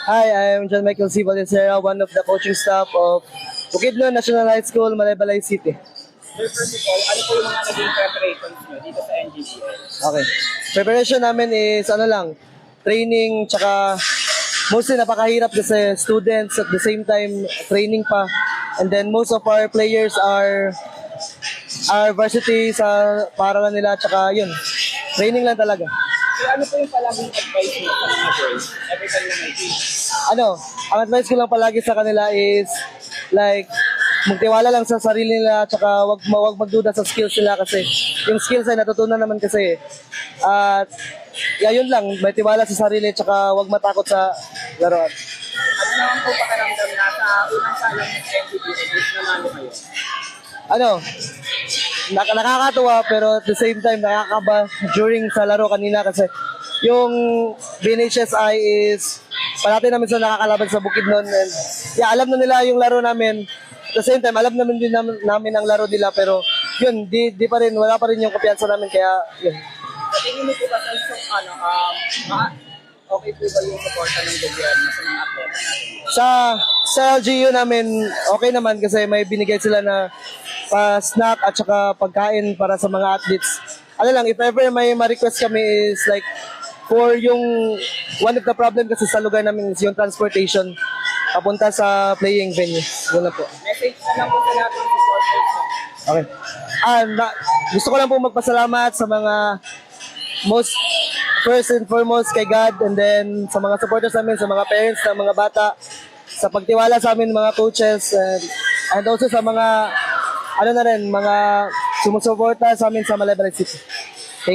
Hi, I am John Michael C. Valencera, one of the coaching staff of Bukidnon National High School, Malaybalay City. Sir, first of all, ano po yung mga naging preparations nyo dito sa NGBL? Okay. Preparation namin is training, tsaka mostly napakahirap kasi students at the same time training pa. And then most of our players are varsity sa paralan nila, tsaka yun, training lang talaga. So, ano po yung palaging advice nyo sa mga girls every time na may game? Ang advice ko lang palagi sa kanila is like magtiwala lang sa sarili nila tsaka wag magduda sa skills nila kasi yung skills ay natutunan naman kasi at yun lang, may tiwala sa sarili tsaka wag matakot sa laruan. Ano naman po pakiramdam na sa unang salang ng NGBL is nanalo kayo? Nakakatuwa pero at the same time nakakaba during sa laro kanina kasi yung BNHSI is parati namin sa nakakalaban sa Bukidnon and alam na nila yung laro namin. At the same time, alam naman din namin ang laro nila pero yun, di pa rin, wala pa rin yung kumpiyansa namin kaya yun. Sa tingin mo po ba okay po ba yung supporta ng gobyerno sa mga atleta natin? Sa LGU namin, okay naman kasi may binigay sila na snack at saka pagkain para sa mga athletes. If ever may ma-request kami is like for yung one of the problem kasi sa lugar namin is yung transportation papunta sa playing venue. Yun na po. Message na lang po sa lahat ng supporters. Okay. Gusto ko lang po magpasalamat sa mga first and foremost kay God and then sa mga supporters namin, sa mga parents ng mga bata, sa pagtiwala sa amin mga coaches and also sa mga mga sumusuporta sa amin sa Malaybalay City.